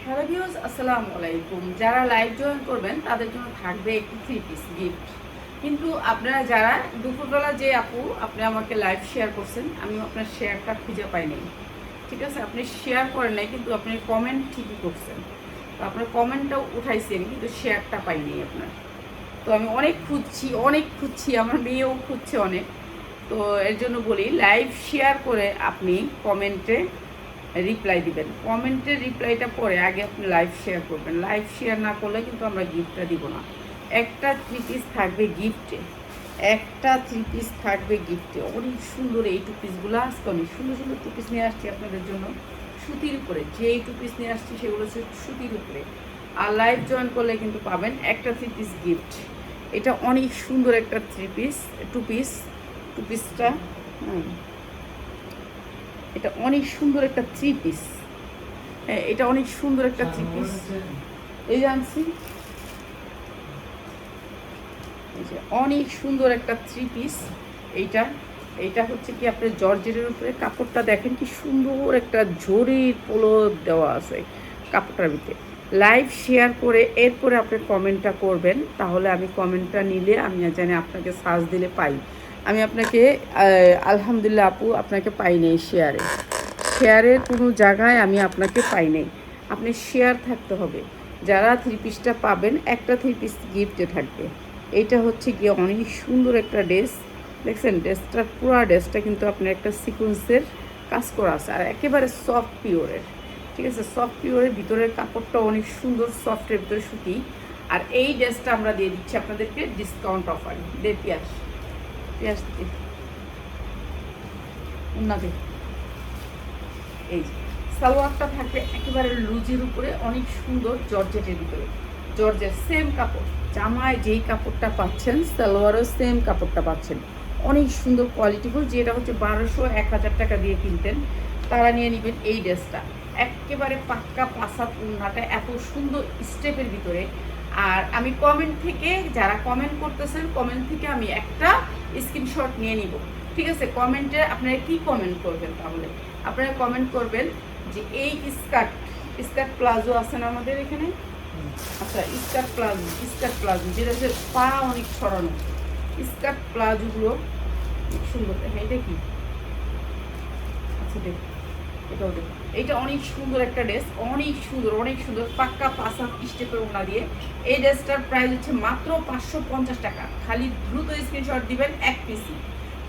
Hello viewers, আসসালামু আলাইকুম। যারা লাইভ জয়েন করবেন তাদের জন্য থাকবে একটি 3 পিস গিফট। কিন্তু আপনারা যারা দুপুরবেলা যে আপু আপনি আমাকে লাইভ শেয়ার করছেন, আমি আপনার শেয়ারটা খুঁজে পাই নাই। ঠিক আছে, আপনি শেয়ার করেন নাই কিন্তু আপনি কমেন্ট ঠিকই করছেন। তো আপনার কমেন্টটাও উঠাইছি আমি, কিন্তু শেয়ারটা পাইনি আপনার। তো আমি অনেক খুঁজছি, আমার মেয়েও খুঁজছে অনেক। তো এর জন্য বলি, লাইভ শেয়ার করে আপনি কমেন্টে রিপ্লাই দিবেন। কমেন্টের রিপ্লাইটা পরে আগে আপনি লাইভ শেয়ার করবেন। লাইভ শেয়ার না করলে কিন্তু আমরা গিফটটা দিব না। একটা 3 পিস থাকবে গিফটে, অনেক সুন্দর এই 2 পিসগুলো। আজকে অনেক সুন্দর সুন্দর 2 পিস নিয়ে আসছি আপনাদের জন্য সুতির উপরে। যে এই 2 পিস নিয়ে আসছি সেগুলো হচ্ছে সুতির উপরে। আর লাইভ জয়েন করলে কিন্তু পাবেন একটা 3 পিস গিফট। এটা অনেক সুন্দর একটা 3 পিস 2 পিস 2 পিসটা এটা অনেক সুন্দর একটা 3 পিস। হ্যাঁ, এটা অনেক সুন্দর একটা 3 পিস। এই জানছি, এই যে অনেক সুন্দর একটা 3 পিস। এইটা এইটা হচ্ছে কি আপনার জর্জেটের উপরে। কাপড়টা দেখেন কি সুন্দর, একটা জরির পোলো দেওয়া আছে কাপড়টার ভিতরে। লাইভ শেয়ার করে এরপরে আপনি কমেন্টটা করবেন, তাহলে আমি কমেন্টটা নিলে আমি জানি আপনাকে সার্চ দিলে পাই। আমি আপনাকে আলহামদুলিল্লাহ আপু আপনাকে পাই নাই শেয়ারের কোনো জায়গায় আমি আপনাকে পাই নাই। আপনি শেয়ার থাকতে হবে। যারা 3 পিসটা পাবেন, একটা 3 পিস গিফটে থাকবে। এইটা হচ্ছে গিয়ে অনেক সুন্দর একটা ড্রেস। দেখছেন ড্রেসটা কিন্তু আপনার একটা সিকোয়েন্সের কাজ করা আছে, আর একেবারে সফট পিওরের। ঠিক আছে, সফট পিওরের ভিতরের কাপড়টা অনেক সুন্দর, সফটের ভিতরে সুতি। আর এই ড্রেসটা আমরা দিয়ে দিচ্ছি আপনাদেরকে ডিসকাউন্ট অফার। দে পেঁয়াজ উন্নতি। এই সালোয়ারটা থাকবে একেবারে লুজির উপরে, অনেক সুন্দর জর্জেটের ভিতরে। জর্জেট সেম কাপড়, জামায় যেই কাপড়টা পাচ্ছেন সালোয়ারও সেম কাপড়টা পাচ্ছেন। অনেক সুন্দর কোয়ালিটিফুল। যেটা হচ্ছে 1200-1000 টাকা দিয়ে কিনতেন, তারা নিয়ে নেবেন এই ড্রেসটা। একেবারে পাক্কা পাসাত উন্নাটা এত সুন্দর স্টেপের ভিতরে। আর আমি কমেন্ট থেকে, যারা কমেন্ট করতেছেন, কমেন্ট থেকে আমি একটা স্ক্রিনশট নিয়ে নিব। ঠিক আছে, কমেন্টে আপনারা কি কমেন্ট করবেন? তাহলে আপনারা কমেন্ট করবেন যে এই স্কার্ট প্লাজো আছে না আমাদের এখানে। আচ্ছা, স্কার্ট প্লাজো যেটা হচ্ছে পা অনেক ছড়ানো, স্কার্ট প্লাজোগুলো অনেক সুন্দর। হ্যাঁ, এটা কি? আচ্ছা দেখ, এটাও দেখ। এইটা অনেক সুন্দর একটা ড্রেস, অনেক সুন্দর পাক্কা পাসা স্টেপের ওনা দিয়ে। এই ড্রেসটার প্রাইস হচ্ছে মাত্র 550 টাকা। খালি দ্রুত স্ক্রিনশট দিবেন, এক পিসি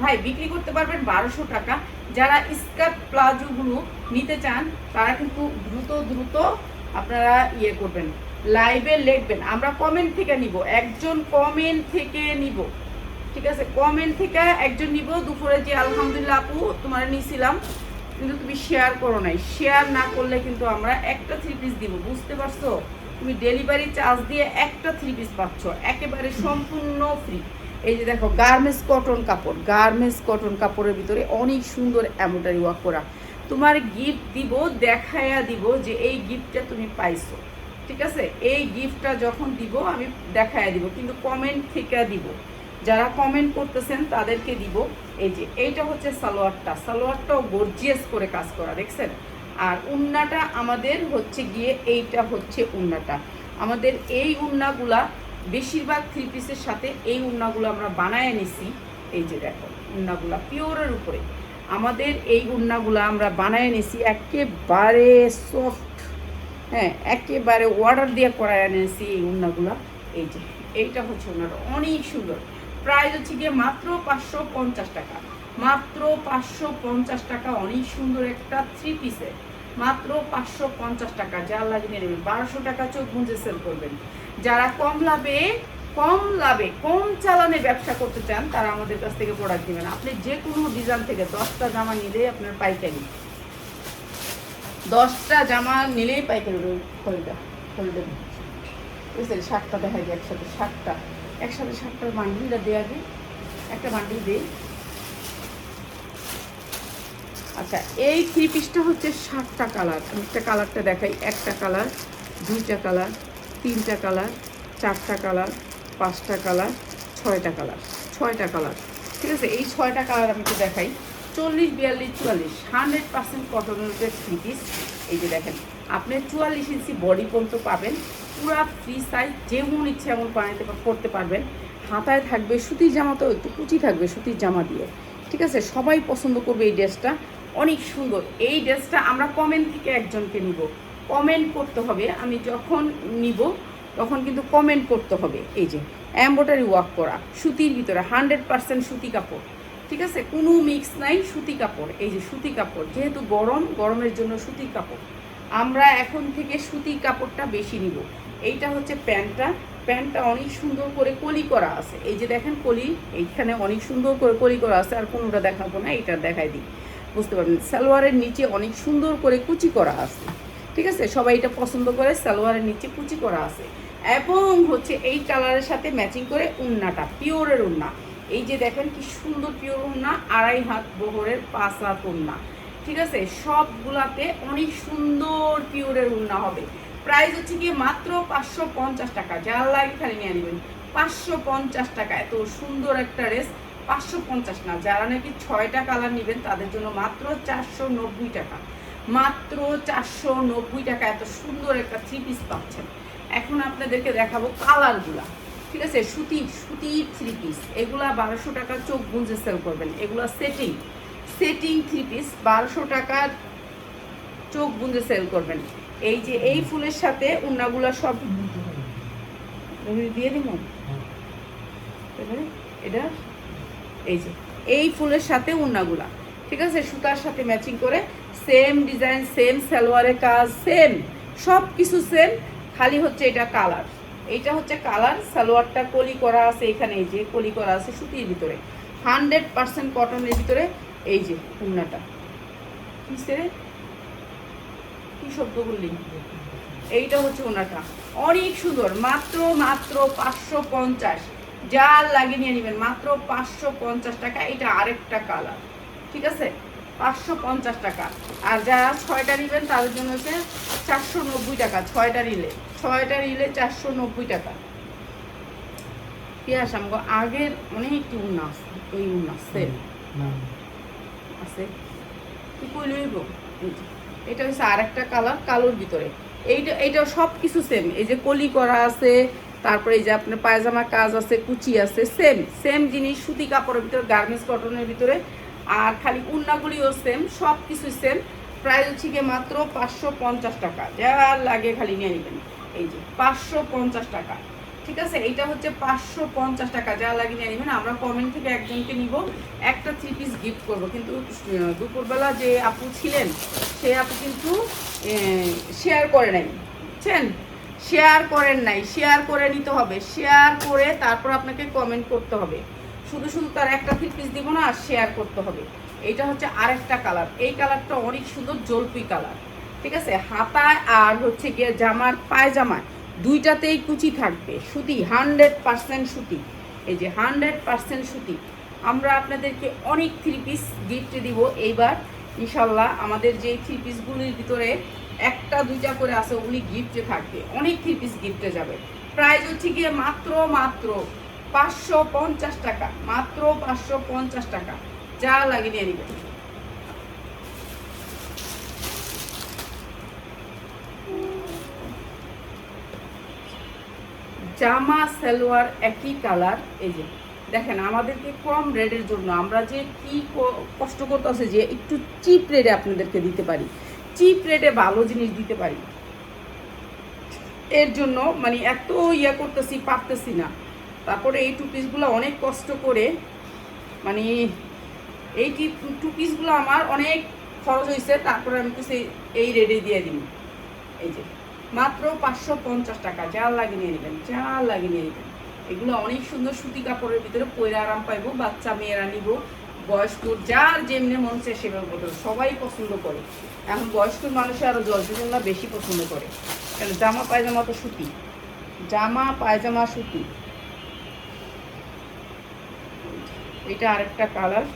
ভাই বিক্রি করতে পারবেন 1200 টাকা। যারা স্কার্ট প্লাজোগুলো নিতে চান তারা কিন্তু দ্রুত আপনারা করবেন, লাইভে লিখবেন। আমরা কমেন্ট থেকে নিব, একজন কমেন্ট থেকে নিব। ঠিক আছে, কমেন্ট থেকে একজন নিব। দুপুরে যে আলহামদুলিল্লাহ আপু তোমার নিয়েছিলাম, কিন্তু তুমি শেয়ার করো নাই। শেয়ার না করলে কিন্তু আমরা একটা 3 পিস দিব, বুঝতে পারছো? তুমি ডেলিভারি চার্জ দিয়ে একটা 3 পিস পাচ্ছ, একেবারে সম্পূর্ণ ফ্রি। এই যে দেখো, গার্মেন্টস কটন কাপড়ের ভিতরে অনেক সুন্দর এমব্রয়ডারি ওয়ার্ক করা। তোমার গিফট দিব, দেখায়া দিব যে এই গিফটটা তুমি পাইছো। ঠিক আছে, এই গিফটটা যখন দিব আমি দেখায়া দিব, কিন্তু কমেন্ট থেকে দিব। যারা কমেন্ট করতেছেন তাদেরকে দিব। এই যে এইটা হচ্ছে সালোয়ারটাও গর্জিয়াস করে কাজ করা, দেখছেন? আর উন্নাটা আমাদের হচ্ছে গিয়ে, এইটা হচ্ছে উন্নাটা আমাদের। এই উন্নাগুলা বেশিরভাগ 3 পিসের সাথে এই উন্নাগুলো আমরা বানায় নিছি। এই যে দেখো, উন্নাগুলা পিওরের উপরে আমাদের এই উন্নাগুলো আমরা বানায় নিছি, একেবারে সফট। হ্যাঁ, একেবারে অর্ডার দিয়ে করায় এনেছি এই উন্নাগুলা। এই যে এইটা হচ্ছে উন্নাটা, অনেক সুন্দর। প্রাইস হচ্ছে গিয়ে মাত্র 550 টাকা, মাত্র 550 টাকা। অনেক সুন্দর একটা 3 পিসের মাত্র 550 টাকা। যার লাগে নিয়ে নেবেন। 1200 টাকা চোখ মুজে সেল করবেন। যারা কম লাভে কম চালানে ব্যবসা করতে চান তারা আমাদের কাছ থেকে প্রোডাক্ট নেবেন। আপনি যে কোনো ডিজাইন থেকে 10টা জামা নিলেই আপনার পাইকারি, 10টা জামা নিলেই পাইকারি খরিদা বুঝলেন। 60টা দেখা যায় একসাথে 60টার বান্ডিলটা দেওয়া আগে একটা বান্ডিল দিই। আচ্ছা, এই 3 পিসটা হচ্ছে 7টা কালার। আমি একটা কালারটা দেখাই। একটা কালার, 2টা কালার, 3টা কালার, 4টা কালার, 5টা কালার, 6টা কালার। ঠিক আছে, এই 6টা কালার আমি একটু দেখাই। 40, 42, 44 100% কটনের থ্রি পিস। এই যে দেখেন আপনি 44 ইঞ্চি বডি পর্যন্ত পাবেন, পুরা ফ্রি সাইজ, যেমন ইচ্ছে এমন বানাতে করতে পারবেন। হাতায় থাকবে সুতির জামা, তো একটু কুচি থাকবে সুতির জামা দিয়ে, ঠিক আছে? সবাই পছন্দ করবে এই ড্রেসটা, অনেক সুন্দর। এই ড্রেসটা আমরা কমেন্ট থেকে একজনকে নিব, কমেন্ট করতে হবে। আমি যখন নিব তখন কিন্তু কমেন্ট করতে হবে। এই যে এমব্রয়ডারি ওয়ার্ক করা সুতির ভিতরে 100% সুতি কাপড়, ঠিক আছে? কোনো মিক্স নাই, সুতি কাপড়। এই যে সুতি কাপড়, যেহেতু গরমের জন্য সুতি কাপড়, আমরা এখন থেকে সুতি কাপড়টা বেশি নিব। এইটা হচ্ছে প্যান্টটা অনেক সুন্দর করে কলি করা আছে। এই যে দেখেন কলি, এইখানে অনেক সুন্দর করে কলি করা আছে। আর কোনোটা দেখাবো না, এইটা দেখাই দিই, বুঝতে পারবেন। সালোয়ারের নিচে অনেক সুন্দর করে কুচি করা আছে, ঠিক আছে? সবাই এটা পছন্দ করে, সালোয়ারের নিচে কুচি করা আছে। এবং হচ্ছে এই কালারের সাথে ম্যাচিং করে উন্নাটা, পিওরের উন্না। এই যে দেখেন কি সুন্দর পিওর উন্না, 2.5 হাত বহরের 5 হাত উন্না, ঠিক আছে? সবগুলাতে অনেক সুন্দর পিওরের উন্না হবে। প্রাইস হচ্ছে কি মাত্র 550 টাকা। যার লাগে খালি নিয়ে নেবেন 550 টাকা। এত সুন্দর একটা ড্রেস 550 না, যারা নাকি 6টা কালার নেবেন তাদের জন্য মাত্র 490 টাকা, মাত্র 490 টাকা। এত সুন্দর একটা থ্রি পিস পাচ্ছেন। এখন আপনাদেরকে দেখাবো কালারগুলা, ঠিক আছে? সুতির থ্রি পিস, এগুলা 1200 টাকা চোখ গুঁজে সেল করবেন। এগুলা সেটিং থ্রি পিস 1200 টাকার চোখ গুঁজে সেল করবেন। এই যে এই ফুলের সাথে উন্নাগুলা সব দিয়ে দিব, এটা এই যে এই ফুলের সাথে উন্নাগুলা, ঠিক আছে? সুতার সাথে ম্যাচিং করে সেম ডিজাইন, সেম সালোয়ারের কাজ, সেম সব কিছু সেম, খালি হচ্ছে এটা কালার। এইটা হচ্ছে কালার, সালোয়ারটা কলি করা আছে এখানে, এই যে কলি করা আছে সুতির ভিতরে, 100% কটনের ভিতরে। এই যে উন্নাটা কি শব্দ বললি, এইটা হচ্ছে উন্নাটা, অনেক সুন্দর। মাত্র 550, যার লাগে নিয়ে নেবেন, মাত্র 550 টাকা। এটা আরেকটা কালার, ঠিক আছে? 550 টাকা। আর যারা 6টা নেবেন তাদের জন্য হচ্ছে 490 টাকা। 6টা নিলে 490 টাকা। পেঁয়াজ আমগো আগের অনেকটি উন্না আছে, এই উন্না সেম আছে, কি কইল হইব। এটা হচ্ছে আরেকটা কালার, কালোর ভিতরে। এইটা সব কিছু সেম। এই যে কলি করা আছে, তারপরে এই যে আপনার পায়জামা কাজ আছে, কুচি আছে, সেম জিনিস, সুতি কাপড়ের ভিতরে, গার্মেন্টস কটনের ভিতরে। আর খালি উন্নাগুলিও সেম, সব কিছু সেম। প্রাইস হচ্ছে গিয়ে মাত্র 550 টাকা। যার লাগে খালি নিয়ে নেবেন। এই যে 550 টাকা, ঠিক আছে? এইটা হচ্ছে 550 টাকা, যা লাগে নিয়ে নেবেন। আমরা কমেন্ট থেকে একজনকে নিব, একটা থ্রি পিস গিফট করব। কিন্তু দুপুরবেলা যে আপু ছিলেন, সেই আপু কিন্তু শেয়ার করে নাই, বুঝছেন? শেয়ার করেন নাই, শেয়ার করে নিতে হবে। শেয়ার করে তারপর আপনাকে কমেন্ট করতে হবে। শুধু তার একটা থ্রি পিস দিব না, আর শেয়ার করতে হবে। এইটা হচ্ছে আরেকটা কালার, এই কালারটা অনেক সুন্দর, জলপুই কালার, ঠিক আছে? হাতায় আর হচ্ছে গিয়ে জামার পায়জামায় দুইটাতেই কুচি থাকবে, সুতি, 100% সুতি। এই যে 100% সুতি। আমরা আপনাদেরকে অনেক থ্রি পিস গিফট দিব এইবার ইনশাল্লাহ। আমাদের যে থ্রি পিসগুলির ভিতরে একটা দুইটা করে আছে, ওগুলি গিফটে থাকবে, অনেক থ্রি পিস গিফটে যাবে। প্রাইস হচ্ছে গিয়ে মাত্র 550 টাকা, মাত্র 550 টাকা। যা লাগে নিয়ে নেবেন। জামা সালোয়ার একই কালার। এই যে দেখেন, আমাদেরকে কম রেটের জন্য আমরা যে কি কষ্ট করতেছে, যে একটু চিপ রেটে আপনাদেরকে দিতে পারি, চিপ রেটে ভালো জিনিস দিতে পারি, এর জন্য মানে এত করতেছি, পারতেছি না। তারপরে এই টু পিসগুলো অনেক কষ্ট করে, মানে এই টু পিসগুলো আমার অনেক খরচ হয়েছে, তারপরে আমি তো এই রেটে দিয়ে দিই। এই যে মাত্র 550 টাকা। যা লাগে নিয়ে নেবেন, যা লাগে নিয়ে নেবেন। এগুলো অনেক সুন্দর সুতি কাপড়ের ভিতরে, পরে আরাম পাইবো, বাচ্চা মেয়েরা নিব, বয়স্ক, যার যেমনি মন চায় সেভাবে বদল, সবাই পছন্দ করে। এখন বয়স্ক মানুষে আরও জলজলা বেশি পছন্দ করে, কারণ জামা পায়জামা তো সুতি, জামা পায়জামা সুতি। এটা আরেকটা কালার।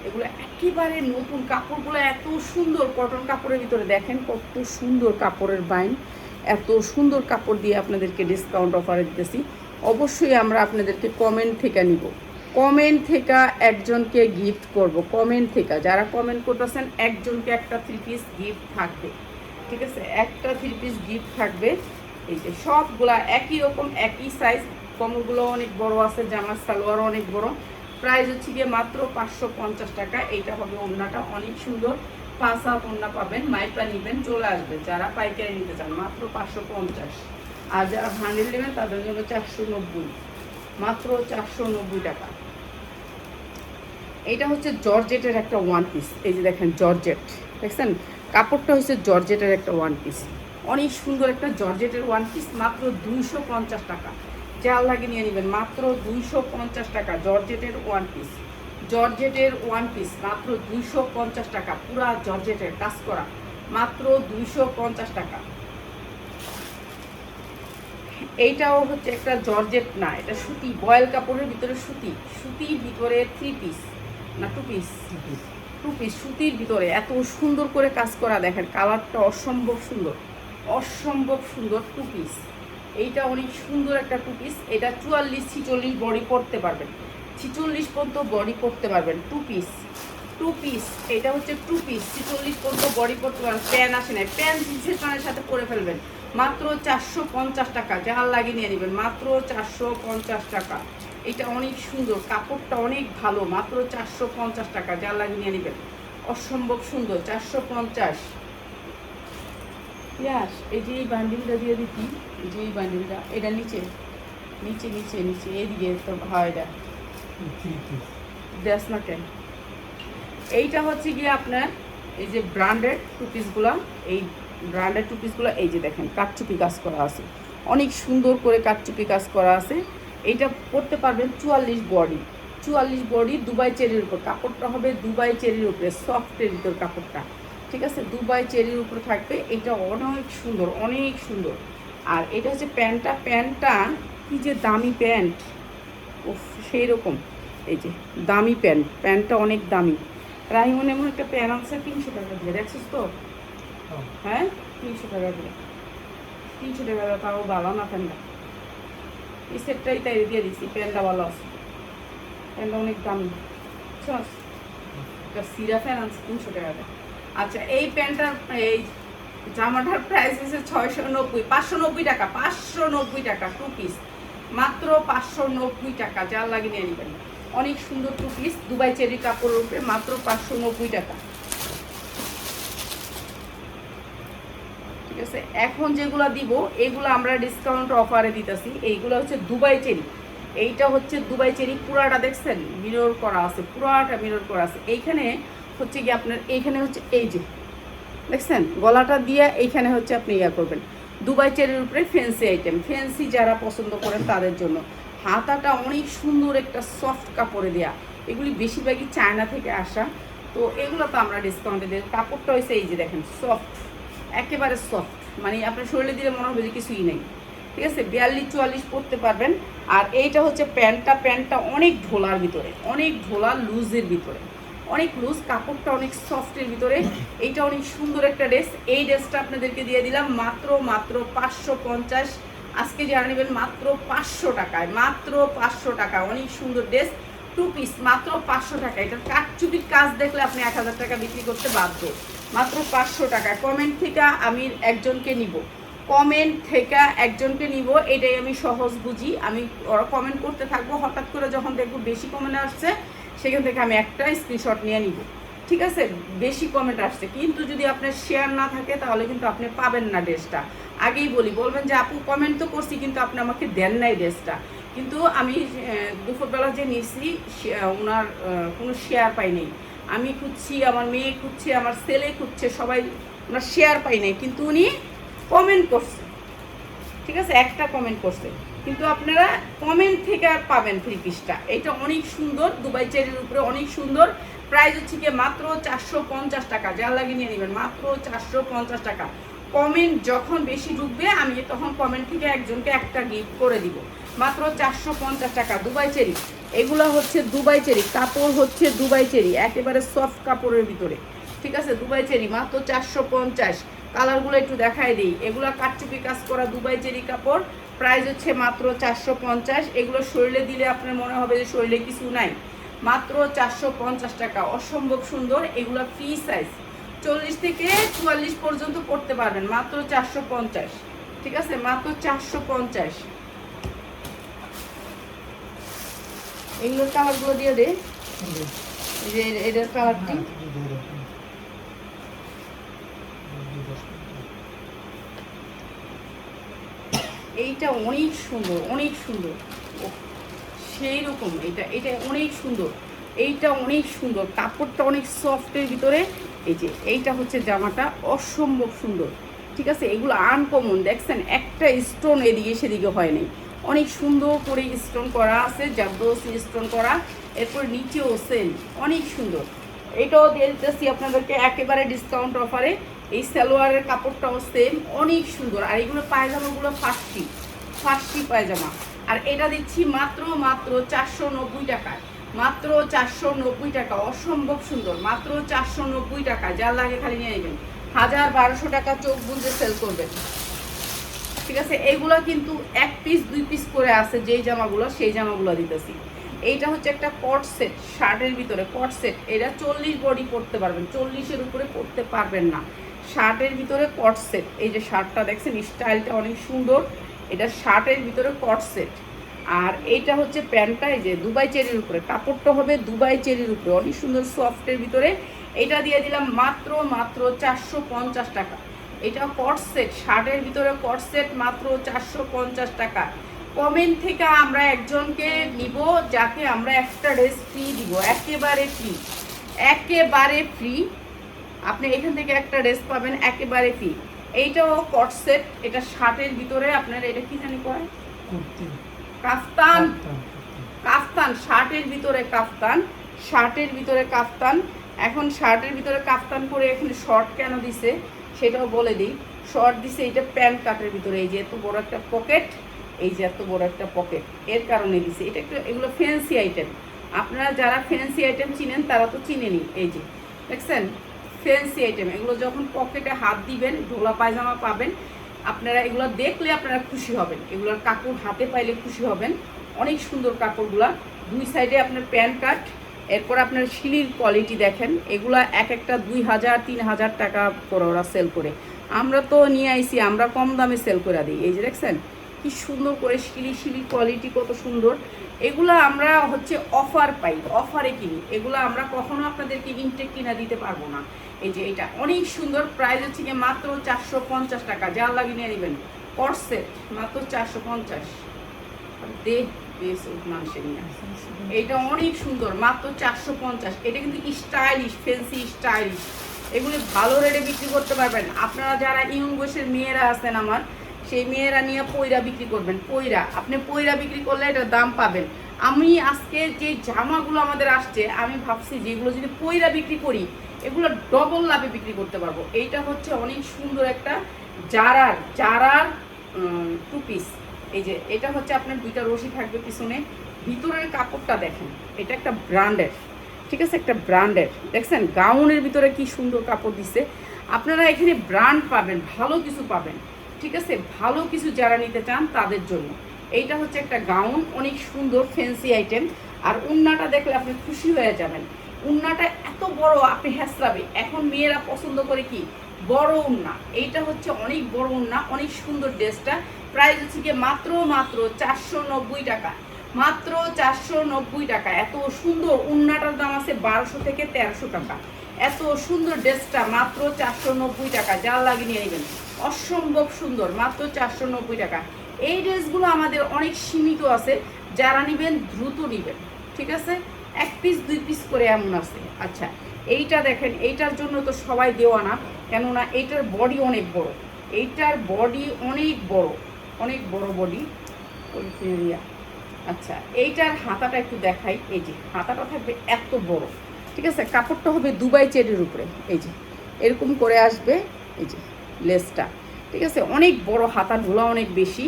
এগুলো একেবারে নতুন, কাপড়গুলো এত সুন্দর, কটন কাপড়ের ভিতরে। দেখেন কত সুন্দর কাপড়ের বাইন, এত সুন্দর কাপড় দিয়ে আপনাদেরকে ডিসকাউন্ট অফারে দিতেছি। অবশ্যই আমরা আপনাদেরকে কমেন্ট থেকে নিব, কমেন্ট থেকে একজনকে গিফট করব, কমেন্ট থেকে যারা কমেন্ট করতেছেন একজনকে একটা 3 পিস গিফট থাকবে, ঠিক আছে, একটা 3 পিস গিফট থাকবে। এই যে সবগুলা একই রকম, একই সাইজ, কমরগুলো অনেক বড় আছে, জামার সালোয়ারও অনেক বড়। প্রাইস হচ্ছে গিয়ে মাত্র 550 টাকা। এইটা হবে ওড়নাটা, অনেক সুন্দর 5 হাত ওড়না পাবেন। মাইপা নেবেন, চলে আসবে যারা পাইকারি নিতে চান, মাত্র 550। আর যারা ভান্ডেল নেবেন তাদের জন্য 490, মাত্র 490 টাকা। এইটা হচ্ছে জর্জেটের একটা ওয়ান পিস। এই যে দেখেন জর্জেট, দেখছেন কাপড়টা হচ্ছে জর্জেটের একটা ওয়ান পিস, অনেক সুন্দর একটা জর্জেটের ওয়ান পিস, মাত্র 250 টাকা। জাল লাগিয়ে নিয়ে নেবেন, মাত্র 250 টাকা। জর্জেটের ওয়ান পিস, জর্জেটের ওয়ান পিস মাত্র 250 টাকা, পুরা জর্জেটের কাজ করা, মাত্র 250 টাকা। এইটাও হচ্ছে একটা জর্জেট না, এটা সুতি, বয়েল কাপড়ের ভিতরে সুতি, সুতির ভিতরে 3 পিস না 2 পিস, 2 পিস সুতির ভিতরে এত সুন্দর করে কাজ করা। দেখেন কালারটা অসম্ভব সুন্দর, অসম্ভব সুন্দর 2 পিস। এইটা অনেক সুন্দর একটা 2 পিস। এটা 44-46 বডি পরতে পারবেন, 46 পর্যন্ত বডি পরতে পারবেন। 2 পিস, 2 পিস। এটা হচ্ছে 2 পিস, 46 পর্যন্ত বডি পরতে পারবেন। প্যান আসে না, প্যান জিন্সের প্যানের সাথে পরে ফেলবেন, মাত্র 450 টাকা। জাল লাগিয়ে নিয়ে নেবেন, মাত্র 450 টাকা। এটা অনেক সুন্দর, কাপড়টা অনেক ভালো, মাত্র 450 টাকা। জাল লাগিয়ে নিয়ে নেবেন, অসম্ভব সুন্দর, 450। ইয়াস, এই যে এই বান্ডিলটা দিয়ে দিতি, এই যে এই বান্ডিলটা, এটা নিচে নিচে নিচে নিচে এদিকে তো হয়, এটা দেখ না কেন। এইটা হচ্ছে গিয়ে আপনার এই যে ব্র্যান্ডেড 2 পিসগুলো, এই ব্র্যান্ডেড 2 পিসগুলো এই যে দেখেন কাটচুপি কাজ করা আছে, অনেক সুন্দর করে কাটচুপি কাজ করা আছে। এইটা পরতে পারবেন 44 বডি, 44 বডি দুবাই চেরির উপর। কাপড়টা হবে দুবাই চেরির উপরে, সফটের ভিতর কাপড়টা, ঠিক আছে, দুবাই চেরির উপরে থাকবে। এটা অনেক সুন্দর, অনেক সুন্দর। আর এটা হচ্ছে প্যান্টটা, প্যান্টটা কি যে দামি প্যান্ট, ও সেই রকম। এই যে দামি প্যান্ট, প্যান্টটা অনেক দামি। রাইমন এমন একটা প্যান্ট আনছে 300 টাকা দিয়ে, দেখছিস তো? হ্যাঁ 300 টাকা দিয়ে, 300 টাকা দিয়ে, তাও ভালো না প্যান্টটা। এই সেটটাই তাই দিয়ে দিচ্ছি, প্যান্টটা ভালো আছে, প্যান্টটা অনেক দামি, বুঝছস? একটা সিরা প্যান্ট আনছে 300 টাকা দিয়ে। আচ্ছা, এই প্যান্টটার এই জামাটার প্রাইস হচ্ছে 690, 590 টাকা, 590 টাকা 2 পিস, মাত্র 590 টাকা। জাল লাগিয়ে নিয়ে নেবেন, অনেক সুন্দর 2 পিস দুবাই চেরি কাপড়ের উপরে, মাত্র 590 টাকা, ঠিক আছে। এখন যেগুলো দিব এগুলো আমরা ডিসকাউন্ট অফারে দিতেছি। এইগুলো হচ্ছে দুবাই চেরি, এইটা হচ্ছে দুবাই চেরি, পুরাটা দেখছেন মিরর করা আছে, পুরাটা মিরর করা আছে। এইখানে হচ্ছে কি আপনার, এইখানে হচ্ছে এই যে দেখছেন গলাটা দিয়ে এইখানে হচ্ছে আপনি ইয়া করবেন, দুবাই চেরির উপরে ফ্যান্সি আইটেম, ফ্যান্সি যারা পছন্দ করেন তাদের জন্য। হাতাটা অনেক সুন্দর একটা সফট কাপড়ে দেয়া, এগুলি বেশিরভাগই চায়না থেকে আসা, তো এগুলো তো আমরা ডিসকাউন্টে দিই। কাপড়টা হয়েছে এই যে দেখেন সফট, একেবারে সফট, মানে আপনার শরীরে দিলে মনে হবে যে কিছুই নেই, ঠিক আছে। 42-44 পরতে পারবেন। আর এইটা হচ্ছে প্যান্টটা, প্যান্টটা অনেক ঢোলার ভিতরে, অনেক ঢোলা, লুজের ভিতরে, অনেক লুজ, কাপড়টা অনেক সফটের ভিতরে। এইটা অনেক সুন্দর একটা ড্রেস। এই ড্রেসটা আপনাদেরকে দিয়ে দিলাম মাত্র 550। আজকে যারা নেবেন মাত্র 500 টাকায়, মাত্র 500 টাকা। অনেক সুন্দর ড্রেস, 2 পিস, মাত্র 500 টাকা। এটার কাটচুপির কাজ দেখলে আপনি 1000 টাকা বিক্রি করতে বাধ্য, মাত্র 500 টাকা। কমেন্ট থেকে আমি একজনকে নিব, কমেন্ট থেকে একজনকে নিব, এটাই আমি সহজ বুঝি। আমি ওরা কমেন্ট করতে থাকবো, হঠাৎ করে যখন দেখবো বেশি কমেন্ট আসছে সেখান থেকে আমি একটা স্ক্রিনশট নিয়ে নিব, ঠিক আছে। বেশি কমেন্ট আসছে, কিন্তু যদি আপনার শেয়ার না থাকে তাহলে কিন্তু আপনি পাবেন না ড্রেসটা। আগেই বলি, বলবেন যে আপু কমেন্ট তো করছি কিন্তু আপনি আমাকে দেন নাই ড্রেসটা। কিন্তু আমি দুপুরবেলা যে নিয়েছি ওনার কোনো শেয়ার পাই নাই। আমি খুঁজছি, আমার মেয়ে খুঁজছে, আমার ছেলে খুঁজছে, সবাই ওনার শেয়ার পাই নাই, কিন্তু উনি কমেন্ট করছে, ঠিক আছে, একটা কমেন্ট করছে। কিন্তু আপনারা কমেন্ট থেকে আর পাবেন 3 পিসটা। এটা অনেক সুন্দর, দুবাই চেরির উপরে অনেক সুন্দর। প্রাইস হচ্ছে কি মাত্র 450 টাকা। যা লাগিয়ে নিয়ে নেবেন, মাত্র 450 টাকা। কমেন্ট যখন বেশি ঢুকবে আমি তখন কমেন্ট থেকে একজনকে একটা গিফট করে দিব, মাত্র 450 টাকা। দুবাই চেরি, এগুলো হচ্ছে দুবাই চেরি, কাপড় হচ্ছে দুবাই চেরি, একেবারে সফট কাপড়ের ভিতরে, ঠিক আছে, দুবাই চেরি মাত্র 450। কালারগুলো একটু দেখাই দিই, এগুলো কাটচুপি কাজ করা দুবাই চেরি কাপড়, প্রাইস হচ্ছে মাত্র 450। এগুলো শরীরে দিলে আপনার মনে হবে যে শরীরে কিছু নাই, মাত্র 450 টাকা, অসম্ভব সুন্দর। এগুলো ফ্রি সাইজ, 40 থেকে 44 পর্যন্ত পড়তে পারবেন, মাত্র 450। ঠিক আছে, মাত্র 450। এগুলোর কালারগুলো দিয়ে দে, এই যে এটার কালারটি, এইটা অনেক সুন্দর, অনেক সুন্দর, সেই রকম। এটা এটা অনেক সুন্দর, এইটা অনেক সুন্দর, কাপড়টা অনেক সফটের ভিতরে। এই যে এইটা হচ্ছে জামাটা, অসম্ভব সুন্দর। ঠিক আছে, এগুলো আনকমন, দেখছেন একটা স্টোন এদিকে সেদিকে হয় নাই, অনেক সুন্দর করে স্টোন করা আছে, জারদোসি স্টোন করা, এরপর নিচেও সেল, অনেক সুন্দর। এটাও দিয়ে দিতেছি আপনাদেরকে একেবারে ডিসকাউন্ট অফারে। এই সালোয়ারের কাপড়টাও সেম, অনেক সুন্দর। আর এগুলো পায়জামাগুলো ফার্সি, ফার্সি পায়জামা। আর এটা দিচ্ছি মাত্র মাত্র 490 টাকায়, মাত্র 490 টাকা, অসম্ভব সুন্দর, মাত্র 490 টাকা। যা লাগে খালি নিয়ে নেবেন, 1000-1200 টাকা চোখ বুঝে সেল করবেন। ঠিক আছে, এইগুলো কিন্তু 1 পিস 2 পিস করে আছে, যেই জামাগুলো সেই জামাগুলো দিতেছি। এইটা হচ্ছে একটা কট সেট, শার্টের ভিতরে কট সেট। এটা 40 বডি পরতে পারবেন, 40-এর উপরে পরতে পারবেন না। শার্টের ভিতরে কট সেট, এই যে শার্টটা দেখছেন, স্টাইলটা অনেক সুন্দর। এটা শার্টের ভিতরে কট সেট। আর এইটা হচ্ছে প্যান্টটা, এই যে দুবাই চেরির উপরে, কাপড়টা হবে দুবাই চেরির উপরে, অনেক সুন্দর সফটের ভিতরে। এটা দিয়ে দিলাম মাত্র মাত্র 450 টাকা। এটা কট সেট, শার্টের ভিতরে কট সেট, মাত্র 450 টাকা। কমেন্ট থেকে আমরা একজনকে নিব, যাকে আমরা একটা ড্রেস ফ্রি দিব, একেবারে ফ্রি, একেবারে ফ্রি। আপনি এখান থেকে একটা ড্রেস পাবেন একেবারে ফ্রি। এইটাও কট সেট, এটা শার্টের ভিতরে আপনার, এটা কি জানি কয়, কাফতান, কাফতান, শার্টের ভিতরে কাফতান, শার্টের ভিতরে কাফতান। এখন শার্টের ভিতরে কাফতান করে এখানে শর্ট কেন দিছে সেটাও বলে দিই। শর্ট দিছে এটা প্যান্ট কাটের ভিতরে, এই যে এত বড় একটা পকেট, এই যে এত বড় একটা পকেট, এর কারণে দিছে এটা। একটু এগুলো ফ্যান্সি আইটেম, আপনারা যারা ফ্যান্সি আইটেম চিনেন তারা তো চিনেনি। এই যে দেখছেন ফ্যান্সি আইটেম, এগুলো যখন পকেটে হাত দিবেন ঢোলা পায়জামা পাবেন আপনারা, এগুলো দেখলে আপনারা খুশি হবেন, এগুলোর কাপড় হাতে পাইলে খুশি হবেন। অনেক সুন্দর কাপড়গুলা, দুই সাইডে আপনার প্যান্ট কাট। এরপর আপনার শিলির কোয়ালিটি দেখেন, এগুলা এক একটা 2000-3000 টাকা করে ওরা সেল করে। আমরা তো নিয়ে আইছি, আমরা কম দামে সেল করে দিই। এই যে দেখছেন কি সুন্দর করে শিলির কোয়ালিটি, কত সুন্দর। এগুলো আমরা হচ্ছে অফার পাই, অফারে কিনি, এগুলো আমরা কখনো আপনাদেরকে ইনটেক কিনা দিতে পারবো না। এই যে এটা অনেক সুন্দর, প্রাইস হচ্ছে গিয়ে মাত্র 450 টাকা, যার লাগিয়ে নিয়ে নেবেন। করছে মাত্র 450, দে বেশ মানুষের নিয়ে। এটা অনেক সুন্দর, মাত্র 450। এটা কিন্তু স্টাইলিশ, ফ্যান্সি স্টাইলিশ, এগুলি ভালো রেটে বিক্রি করতে পারবেন। আপনারা যারা ইয়ং বয়সের মেয়েরা আছেন আমার, সেই মেয়েরা নিয়ে পয়রা বিক্রি করবেন, পয়রা আপনি পয়রা বিক্রি করলে এটার দাম পাবেন। আমি আজকে যে জামাগুলো আমাদের আসছে, আমি ভাবছি যেগুলো যদি পয়রা বিক্রি করি এগুলো ডবল লাভে বিক্রি করতে পারবো। এইটা হচ্ছে অনেক সুন্দর একটা জারার 2 পিস। এই যে এটা হচ্ছে আপনার 2টা রশি থাকবে পিছনে, ভিতরের কাপড়টা দেখেন, এটা একটা ব্র্যান্ডের, ঠিক আছে, একটা ব্র্যান্ডের। দেখছেন গাউনের ভিতরে কি সুন্দর কাপড় দিছে। আপনারা এখানে ব্র্যান্ড পাবেন, ভালো কিছু পাবেন। ঠিক আছে, ভালো কিছু যারা নিতে চান তাদের জন্য। এইটা হচ্ছে একটা গাউন, অনেক সুন্দর ফ্যান্সি আইটেম। আর উন্নাটা দেখলে আপনি খুশি হয়ে যাবেন, উন্নাটা এত বড় আপনি হেসরাবে। এখন মেয়েরা পছন্দ করে কি বড় উন্না, এইটা হচ্ছে অনেক বড় উন্না, অনেক সুন্দর ড্রেসটা। প্রাইস হচ্ছে গিয়ে মাত্র মাত্র 490 টাকা, মাত্র 490 টাকা। এত সুন্দর উন্নাটার দাম আছে 1200 থেকে 1300 টাকা। এত সুন্দর ড্রেসটা মাত্র 490 টাকা, যার লাগিয়ে নিয়ে নেবেন, অসম্ভব সুন্দর, মাত্র 490 টাকা। এই ড্রেসগুলো আমাদের অনেক সীমিত আছে, যারা নেবেন দ্রুত নেবেন। ঠিক আছে, 1 পিস 2 পিস করে এমন আছে। আচ্ছা এইটা দেখেন, এইটার জন্য তো সবাই দেওয়া না, কেননা এইটার বডি অনেক বড়, এইটার বডি অনেক বড়, অনেক বড় বডি। আচ্ছা এইটার হাতাটা একটু দেখাই, এই যে হাতাটা থাকবে এত বড়। ঠিক আছে, কাপড়টা হবে দুবাই চেরির উপরে, এই যে এরকম করে আসবে, এই যে লেসটা। ঠিক আছে, অনেক বড়, হাতার ঢোলা অনেক বেশি।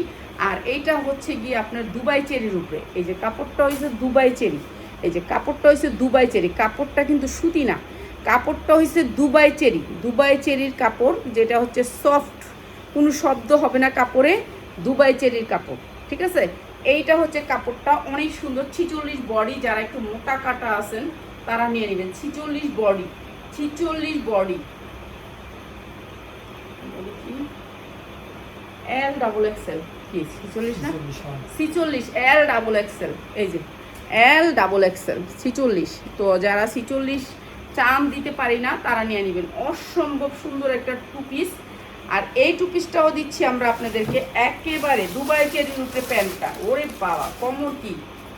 আর এইটা হচ্ছে গিয়ে আপনার দুবাই চেরির উপরে, এই যে কাপড়টা হয়েছে দুবাই চেরি, এই যে কাপড়টা হয়েছে দুবাই চেরি। কাপড়টা কিন্তু সুতি না, কাপড়টা হচ্ছে দুবাই চেরির কাপড়, যেটা হচ্ছে সফট, কোনো শব্দ হবে না কাপড়ে, দুবাই চেরির কাপড়, ঠিক আছে। এইটা হচ্ছে কাপড়টা অনেক সুন্দর, 46 বডি, যারা একটু মোটা কাটা আছেন তারা নিয়ে নেবেন। 46 body, 46 body, L double XL, কি 46 না 46, এল ডাবল এক্সেল, এই যে এল ডাবল এক্সেল 46। তো যারা 46 চাম দিতে পারি না তারা নিয়ে নেবেন। অসম্ভব সুন্দর একটা টু পিস। আর এই টু পিসটাও দিচ্ছি আমরা আপনাদেরকে একেবারে দুবাই চেরির উপরে প্যান্টটা, ওরে বাবা কমর কি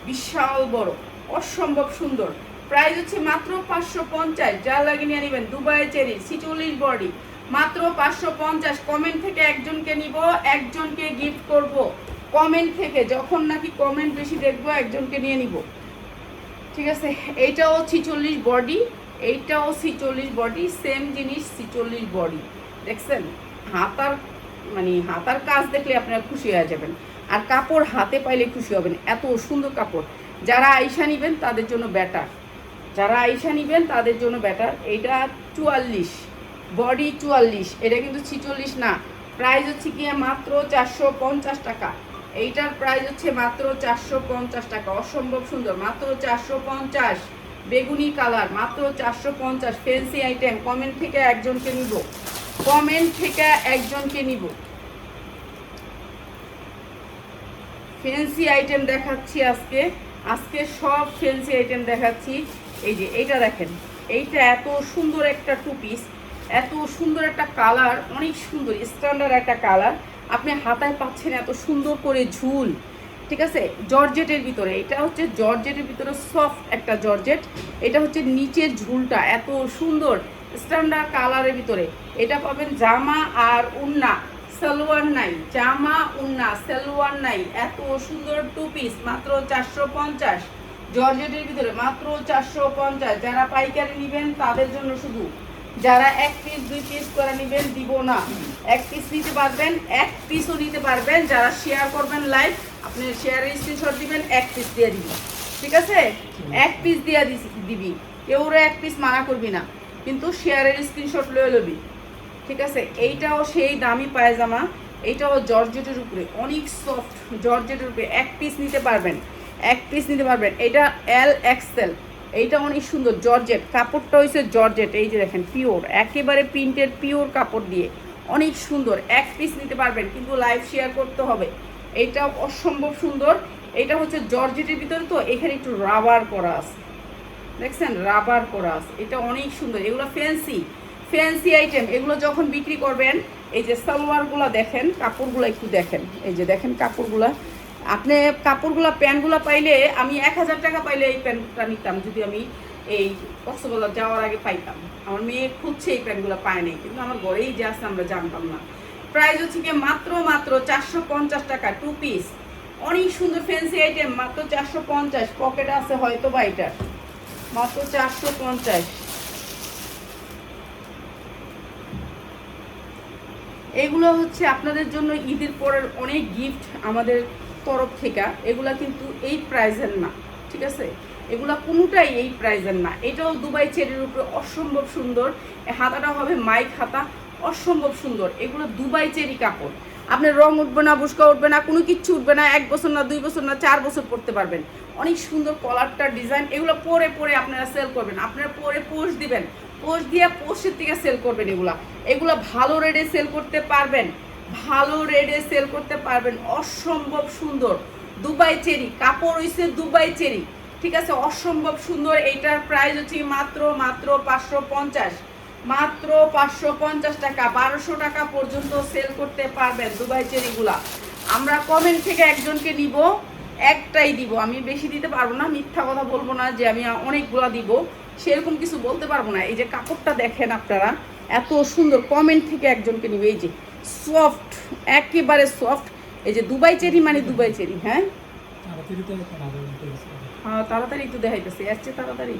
বিশাল বড়, অসম্ভব সুন্দর। প্রাইস হচ্ছে মাত্র 550, যা লাগে নিয়ে নেবেন। দুবাই চেরি 46 বডি, মাত্র 550। কমেন্ট থেকে একজনকে নিব, একজনকে গিফট করব। কমেন্ট থেকে যখন নাকি কমেন্ট বেশি দেখবো একজনকে নিয়ে নিব, ঠিক আছে। এইটাও 46 বডি, এইটাও 46 বডি, সেম জিনিস 46 বডি। দেখছেন হাতার হাতার কাজ দেখলে আপনারা খুশি হয়ে যাবেন, আর কাপড় হাতে পাইলে খুশি হবেন, এত সুন্দর কাপড়। যারা আইসা নিবেন তাদের জন্য বেটার, যারা আইসা নিবেন তাদের জন্য বেটার। এইটা 44 বডি, 44, এটা কিন্তু 46 না। প্রাইস হচ্ছে গিয়ে মাত্র 450 টাকা। এইটার প্রাইস হচ্ছে মাত্র 450 টাকা। অসম্ভব সুন্দর, মাত্র 450। বেগুনি কালার, মাত্র 450। Fancy item. কমেন্ট থেকে একজনকে নিব, কমেন্ট থেকে একজনকে নিব। ফ্যান্সি আইটেম দেখাচ্ছি আজকে, আজকে সব ফ্যান্সি আইটেম দেখাচ্ছি। এই যে এইটা দেখেন, এইটা এত সুন্দর একটা টু পিস, এত সুন্দর একটা কালার, অনেক সুন্দর স্ট্যান্ডার্ড একটা কালার। আপনি হাতায় পাচ্ছেন এত সুন্দর করে ঝুল, ঠিক আছে, জর্জেটের ভিতরে। এটা হচ্ছে জর্জেটের ভিতরে সফট একটা জর্জেট। এটা হচ্ছে নিচের ঝুলটা এত সুন্দর স্ট্যান্ডার্ড কালারের ভিতরে। এটা পাবেন জামা আর উন্না, সালোয়ার নাই, জামা উন্না সালোয়ার নাই। এত সুন্দর টু পিস, মাত্র 450 জর্জেটের ভিতরে, মাত্র 450। যারা পাইকারি নেবেন তাদের জন্য শুধু, যারা এক পিস 2 পিস করে নেবেন দিব না, এক পিস নিতে পারবেন, এক পিসও নিতে পারবেন। যারা শেয়ার করবেন লাইভ, আপনি শেয়ারের স্ক্রিনশট দিবেন, এক পিস দিয়ে দিবি, ঠিক আছে, এক পিস দিয়ে দিবি, কেউরে এক পিস মানা করবি না, কিন্তু শেয়ারের স্ক্রিনশট লয়ে লবি, ঠিক আছে। এইটাও সেই দামি পায়জামা, এইটাও জর্জেটের উপরে, অনেক সফট জর্জেটের উপরে, এক পিস নিতে পারবেন, এক পিস নিতে পারবেন। এটা এল এক্সেল, এইটা অনেক সুন্দর জর্জেট, কাপড়টা হয়েছে জর্জেট। এই যে দেখেন পিওর, একেবারে প্রিন্টের পিওর কাপড় দিয়ে, অনেক সুন্দর। এক পিস নিতে পারবেন, কিন্তু লাইভ শেয়ার করতে হবে। এইটা অসম্ভব সুন্দর। এটা হচ্ছে জর্জেটের ভিতরে, তো এখানে একটু রাবার করা আছে, দেখছেন রাবার করা আছে। এটা অনেক সুন্দর। এগুলো ফ্যান্সি আইটেম। এগুলো যখন বিক্রি করবেন, এই যে সালোয়ারগুলো দেখেন, কাপড়গুলো একটু দেখেন, এই যে দেখেন কাপড়গুলা। আপনি কাপড়গুলা প্যান্টগুলো পাইলে, আমি 1000 টাকা পাইলে এই প্যান্টটা নিতাম, যদি আমি এই কক্সবাজার যাওয়ার আগে পাইতাম। আমার মেয়ে খুঁজছে এই প্যান্টগুলো, পায় নাই, কিন্তু আমার ঘরেই যে আছে আমরা জানতাম না। প্রাইস হচ্ছে কি মাত্র 450 টাকা টু পিস। অনেক সুন্দর ফ্যান্সি আইটেম, মাত্র 450। পকেট আছে হয়তো বা এটা, মাত্র 450। এগুলো হচ্ছে আপনাদের জন্য ঈদের পরের অনেক গিফট আমাদের তরফ থেকে। এগুলা কিন্তু এই প্রাইজের না, ঠিক আছে, এগুলা কোনোটাই এই প্রাইজের না। এটাও দুবাই চেরির উপরে অসম্ভব সুন্দর। হাতাটা হবে মাইক হাতা, অসম্ভব সুন্দর। এগুলো দুবাই চেরি কাপড়, আপনার রং উঠবে না, বুসকা উঠবে না, কোনো কিচ্ছু উঠবে না। 1 বছর না, 2 বছর না, 4 বছর পরতে পারবেন। অনেক সুন্দর কলারটার ডিজাইন। এগুলো পরে পরে আপনারা সেল করবেন, আপনারা পরে পোস্ট দিবেন, পোস্ট দিয়ে পোস্টের থেকে সেল করবেন। এগুলা ভালো রেটে সেল করতে পারবেন, ভালো রেটে সেল করতে পারবেন। অসম্ভব সুন্দর দুবাই চেরি কাপড় হইছে, দুবাই চেরি, ঠিক আছে, অসম্ভব সুন্দর। এইটার প্রাইস হচ্ছে মাত্র 550, মাত্র 550 টাকা। 1200 টাকা পর্যন্ত সেল করতে পারবেন দুবাই চেরিগুলা। আমরা কমেন্ট থেকে একজনকে নিব, একটাই দিব, আমি বেশি দিতে পারবো না, মিথ্যা কথা বলবো না যে আমি অনেকগুলা দিব, সেরকম কিছু বলতে পারবো না। এই যে কাপড়টা দেখেন আপনারা, এত সুন্দর। কমেন্ট থেকে একজনকে নিবে। এই যে সফট, একেবারে সফট। এই যে দুবাই চেরি মানে দুবাই চেরি। হ্যাঁ হ্যাঁ, তাড়াতাড়ি তো দেখাইতেছে, এর চেয়ে তাড়াতাড়ি,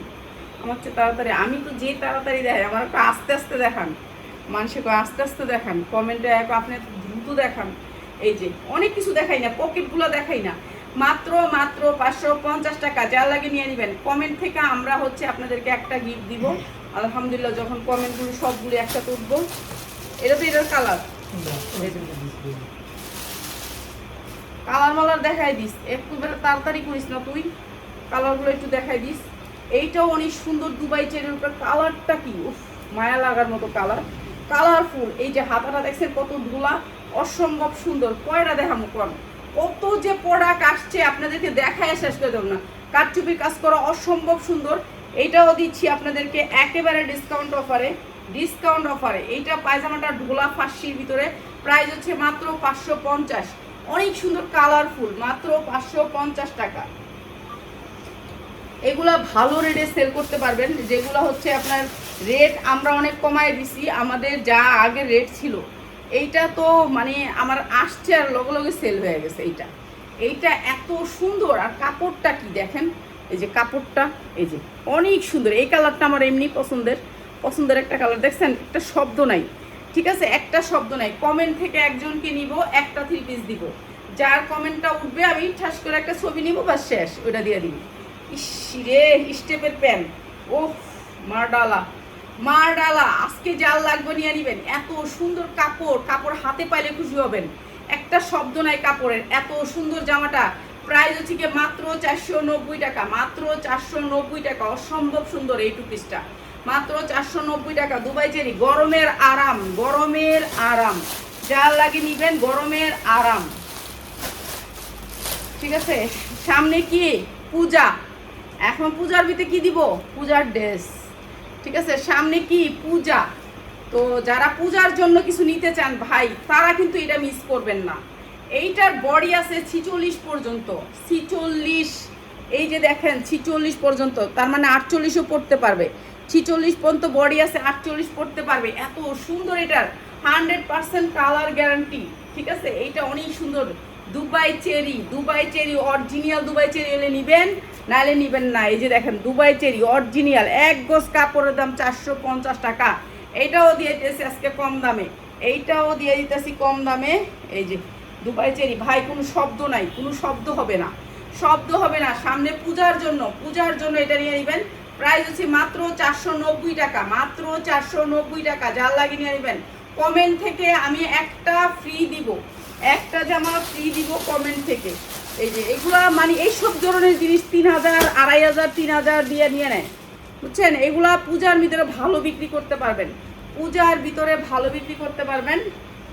আমার চেয়ে তাড়াতাড়ি। আমি তো যে তাড়াতাড়ি দেখাই, আমার একটু আস্তে আস্তে দেখান, মানুষকে আস্তে আস্তে দেখান, কমেন্টে আপনি দ্রুত দেখান। এই যে অনেক কিছু দেখাই না, পকেটগুলো দেখাই না। মাত্র 550 টাকা, যা লাগে নিয়ে নেবেন। কমেন্ট থেকে আমরা হচ্ছে আপনাদেরকে একটা গিফট দিব, আলহামদুলিল্লাহ যখন কমেন্টগুলো সবগুলো একসাথে উঠবো। এটা তো এটার কালার, কালার মালার দেখাই দিস, একটু তাড়াতাড়ি করিস না তুই, কালারগুলো একটু দেখাই দিস। এইটাও অনেক সুন্দর দুবাই চেরির উপর, কালারটা কি উফ, মায়া লাগার মতো কালার, কালারফুল। এই যে হাতাটা দেখছেন কত ধুলা, অসম্ভব সুন্দর। কয়টা দেখামো কোন, কত যে প্রোডাক্ট আসছে আপনাদেরকে দেখায় শেষ করে দেব না। কারচুপির কাজ করা অসম্ভব সুন্দর। এইটাও দিচ্ছি আপনাদেরকে একেবারে ডিসকাউন্ট অফারে, ডিসকাউন্ট অফারে। এইটা পায়জামাটা ঢোলা ফাঁসির ভিতরে, প্রাইস হচ্ছে মাত্র 550। অনেক সুন্দর কালারফুল, মাত্র 550 টাকা। এগুলা ভালো রেটে সেল করতে পারবেন, যেগুলো হচ্ছে আপনার রেট আমরা অনেক কমায় দিছি, আমাদের যা আগে রেট ছিল। এইটা তো মানে আমার আসছে আর লগে লগে সেল হয়ে গেছে। এইটা এত সুন্দর, আর কাপড়টা কি দেখেন, এই যে কাপড়টা, এই যে অনেক সুন্দর। এই কালারটা আমার এমনি পছন্দের একটা কালার। দেখছেন একটা শব্দ নাই, ঠিক আছে, একটা শব্দ নাই। কমেন্ট থেকে একজনকে নিব, একটা 3 পিস দিব। যার কমেন্টটা উঠবে আমি ঠাস করে একটা ছবি নিব, বা শেষ, ওইটা দিয়ে দিবি। ইসরে স্টেপের প্যান্ট, ও মারডালা আজকে যার লাগবে নিয়ে নিবেন। এত সুন্দর কাপড় হাতে পাইলে খুশি হবেন। একটা শব্দ নাই কাপড়ের, এত সুন্দর জামাটা। প্রাইস হচ্ছে কি মাত্র 490 টাকা, মাত্র 490 টাকা। অসম্ভব সুন্দর এই টু পিসটা, মাত্র 490 টাকা। দুবাই চেরি, গরমের আরাম, যার লাগে নিবেন, গরমের আরাম। ঠিক আছে, সামনে কি পূজা, এখন পূজার ভিতরে কি দিব, পূজার ড্রেস। ঠিক আছে, সামনে কি পূজা, তো যারা পূজার জন্য কিছু নিতে চান ভাই, তারা কিন্তু এটা মিস করবেন না। এইটার বডি আছে 46 পর্যন্ত, 46, এই যে দেখেন 46 পর্যন্ত, তার মানে 48ও পড়তে পারবে। 46 পর্যন্ত বডি আছে, 48 পড়তে পারবে। এত সুন্দর, এটার 100% কালার গ্যারান্টি। ঠিক আছে, এইটা অনেক সুন্দর। Dubai cherry original Dubai cherry এলে নিবেন, নাহলে নিবেন না। এই যে দেখেন দুবাই চেরি অরিজিনাল, এক গজ কাপড়ের দাম 450 টাকা। এইটাও দিয়ে দিতেছি আজকে কম দামে, এইটাও দিয়ে দিতেছি কম দামে। এই যে দুবাই চেরি ভাই, কোনো শব্দ নাই, কোনো শব্দ হবে না। সামনে পূজার জন্য এটা নিয়ে নেবেন। প্রাইস হচ্ছে মাত্র 490 টাকা, মাত্র 490 টাকা। যার লাগে নিয়ে নেবেন। কমেন্ট থেকে আমি একটা ফ্রি দিব, একটা জামা ফ্রি দিব কমেন্ট থেকে। এই যে এগুলা মানে এইসব ধরনের জিনিস 3000, 2500, 3000 দিয়ে নিয়ে নেয়, বুঝছেন। এগুলা পূজার ভিতরে ভালো বিক্রি করতে পারবেন,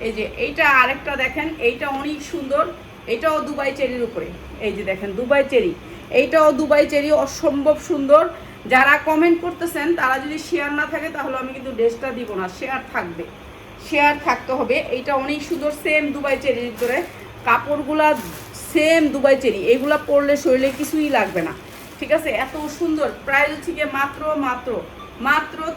এই যে এইটা আরেকটা দেখেন, এইটা অনেক সুন্দর, এইটাও দুবাই চেরির উপরে। এই যে দেখেন দুবাই চেরি, এইটাও দুবাই চেরি, অসম্ভব সুন্দর। যারা কমেন্ট করতেছেন তারা যদি শেয়ার না থাকে তাহলে আমি কিন্তু ড্রেসটা দিব না, শেয়ার থাকতে হবে। এইটা অনেক সুন্দর, সেম দুবাই চেরির ভিতরে, কাপড়গুলা সেম দুবাই চেরি। এইগুলা পরলে শরীরে কিছুই লাগবে না। ঠিক আছে, এত সুন্দর। প্রাইস হচ্ছে গিয়ে মাত্র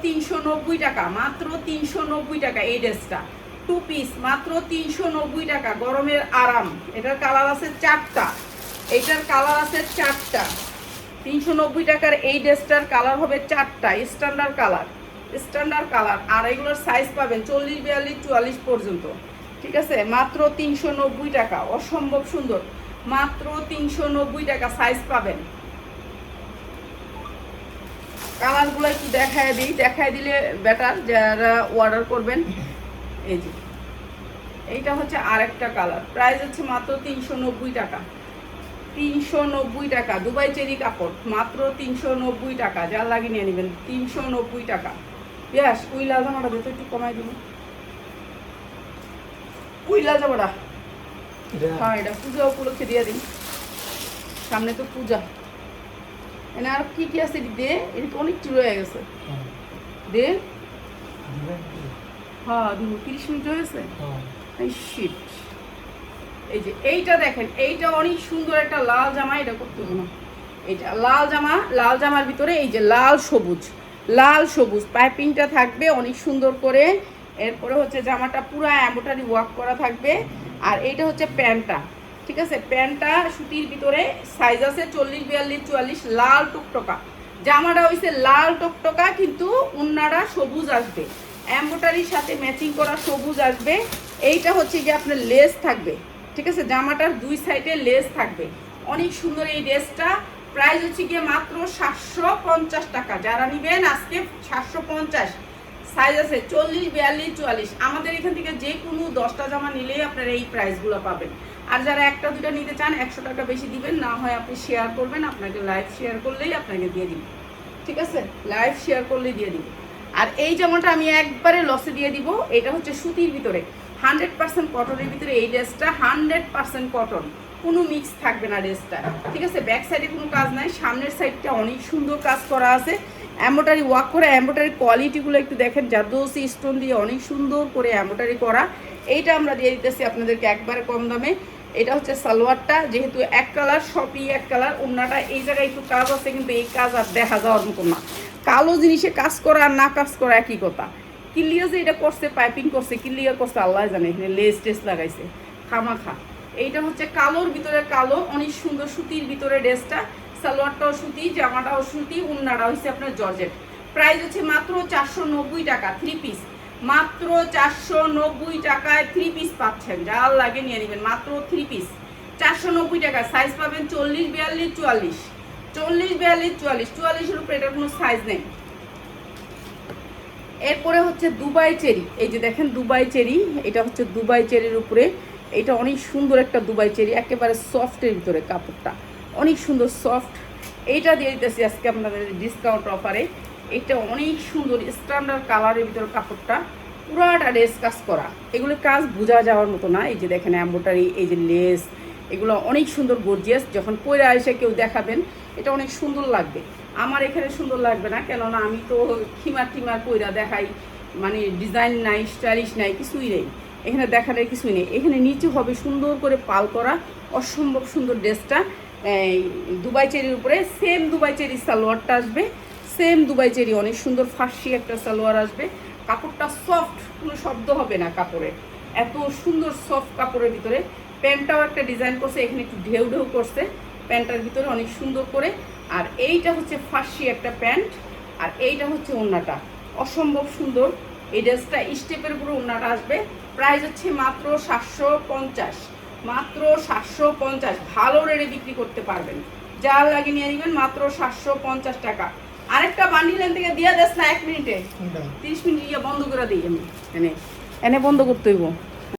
390 টাকা, মাত্র 390 টাকা। এই ড্রেসটা 2 পিস, মাত্র 390 টাকা। গরমের আরাম। এটার কালার আছে 4টা, এইটার কালার আছে 4টা। 390 টাকার এই ড্রেসটার কালার হবে 4টা, স্ট্যান্ডার্ড কালার। আর এগুলোর সাইজ পাবেন 40, 42, 44 পর্যন্ত। ঠিক আছে, মাত্র 390 টাকা। অসম্ভব সুন্দর, মাত্র 390 টাকা সাইজ পাবেন। কালারগুলো একটু দেখায় দিলে বেটার, যারা অর্ডার করবেন। এই যে এইটা হচ্ছে আরেকটা কালার। প্রাইস হচ্ছে মাত্র 390 টাকা, 390 টাকা। দুবাই চেরি কাপড়, মাত্র 390 টাকা। যার লাগে নিয়ে নেবেন, 390 টাকা। ইয়াস, উইলা জামাটা যেহেতু একটু কমাই দিব, উইলা জামাটা। হ্যাঁ, এটা পূজা উপলক্ষে দিয়ে দিন, সামনে তো পূজা। এনে আর কি আছে দে, এটা তো অনেক চুল হয়ে গেছে, দে। হ্যাঁ, 30 মিনিট হয়েছে। শিট, এই যে এইটা দেখেন, এইটা অনেক সুন্দর একটা লাল জামা। এটা করতে হবে না, এইটা লাল জামার ভিতরে এই যে লাল সবুজ পাইপিংটা থাকবে অনেক সুন্দর করে। এরপরে হচ্ছে জামাটা পুরো এমব্রয়ডারি ওয়ার্ক করা থাকবে। আর এইটা হচ্ছে প্যান্টটা। ঠিক আছে, প্যান্টটা সুতির ভিতরে, সাইজ আছে 40, 42, 44। লাল টকটকা জামাটা হইছে, লাল টকটকা, কিন্তু ওন্নাটা সবুজ আসবে, এমব্রয়ডারির সাথে ম্যাচিং করা সবুজ আসবে। এইটা হচ্ছে যে আপনার লেস থাকবে। ঠিক আছে, জামাটার 2 সাইডে লেস থাকবে। অনেক সুন্দর এই ড্রেসটা। প্রাইস হচ্ছে গিয়ে মাত্র 750 টাকা। যারা নেবেন আজকে 750। সাইজ আছে 40, 42, 44। আমাদের এখান থেকে যে কোনো 10টা জামা নিলেই আপনারা এই প্রাইসগুলো পাবেন। আর যারা একটা দুটা নিতে চান 100 টাকা বেশি দিবেন, না হয় আপনি শেয়ার করবেন, আপনাকে লাইভ শেয়ার করলেই আপনাকে দিয়ে দিব। ঠিক আছে, লাইভ শেয়ার করলেই দিয়ে দিব। আর এই জামাটা আমি একবারে লসে দিয়ে দিব। এটা হচ্ছে সুতির ভিতরে 100% কটনের ভিতরে। এই ড্রেসটা 100% কটন, কোনো মিক্স থাকবে না ড্রেসটা। ঠিক আছে, ব্যাক সাইডে কোনো কাজ নাই, সামনের সাইডটা অনেক সুন্দর কাজ করা আছে, এমব্রয়ডারি ওয়ার্ক করা। এমব্রয়ডারি কোয়ালিটিগুলো একটু দেখেন, জারদৌসি স্টোন দিয়ে অনেক সুন্দর করে এমব্রয়ডারি করা। এইটা আমরা দিয়ে দিতেছি আপনাদেরকে একবারে কম দামে। এটা হচ্ছে সালোয়ারটা, যেহেতু এক কালার, সবই এক কালার। ওড়নাটা এই জায়গায় একটু কাজ আছে, কিন্তু এই কাজ আর দেখা যাওয়ার মতো না। কালো জিনিসে কাজ করা আর না কাজ করা একই কথা। কিলিয়া যে এটা করছে, পাইপিং করছে, কিলিয়া করছে আল্লাহ জানে, এখানে লেস টেস লাগাইছে খামাখা। এইটা হচ্ছে কালোর ভিতরে কালো, অনেক সুন্দর সুতির ভিতরে ড্রেসটা। সালোয়ারটাও সুতি, জামাটাও সুতি, ওড়নাটা হচ্ছে আপনার জর্জেট। প্রাইস হচ্ছে মাত্র 490 টাকা 3 পিস। মাত্র 490 টাকায় 3 পিস পাচ্ছেন। যার লাগে নিয়ে নেবেন, মাত্র 3 পিস 490 টাকা। সাইজ পাবেন 40, 42, 44। 40, 42, 44। 44-এর উপরে এটার কোনো সাইজ নেই। এরপরে হচ্ছে দুবাই চেরি। এই যে দেখেন দুবাই চেরি, এটা হচ্ছে দুবাই চেরির উপরে। এটা অনেক সুন্দর একটা দুবাই চেরি, একেবারে সফটের ভিতরে, কাপড়টা অনেক সুন্দর সফট। এইটা দিয়ে দিতেছি আজকে আপনাদের ডিসকাউন্ট অফারে। এটা অনেক সুন্দর স্ট্যান্ডার্ড কালারের ভিতরে কাপড়টা, পুরাটা ড্রেস কাজ করা। এগুলো কাজ বোঝা যাওয়ার মতো না। এই যে দেখেন এমব্রয়ডারি, এই যে লেস, এগুলো অনেক সুন্দর গর্জিয়াস। যখন পরে এসে কেউ দেখাবেন, এটা অনেক সুন্দর লাগবে। আমার এখানে সুন্দর লাগবে না, কেননা আমি তো খিমার টিমার পয়রা দেখাই, মানে ডিজাইন নাই, স্টাইলিশ নাই, কিছুই নেই এখানে দেখানোর, কিছুই নেই। এখানে নিচে হবে সুন্দর করে পাল করা, অসম্ভব সুন্দর ড্রেসটা। দুবাই চেরির উপরে সেম দুবাই চেরি সালোয়ারটা আসবে, সেম দুবাই চেরি, অনেক সুন্দর ফার্সি একটা সালোয়ার আসবে। কাপড়টা সফট, কোনো শব্দ হবে না কাপড়ের, এত সুন্দর সফট কাপড়ের ভিতরে। প্যান্টটাও একটা ডিজাইন করছে, এখানে একটু ঢেউ ঢেউ করছে প্যান্টটার ভিতরে, অনেক সুন্দর করে। আর এইটা হচ্ছে ফার্সি একটা প্যান্ট, আর এইটা হচ্ছে ওড়নাটা, অসম্ভব সুন্দর। এই ড্রেসটা স্টেপের উপরে ওড়নাটা আসবে। প্রাইস হচ্ছে মাত্র 750। মাত্র 750। ভালো রেটে বিক্রি করতে পারবেন, যার লাগে নিয়ে নেবেন, মাত্র 750 টাকা। আরেকটা বান্ডিল এন থেকে দিয়ে দেস না 1 মিনিটে, 30 মিনিট বন্ধ করে দিই আমি। এনে বন্ধ করতে হইব।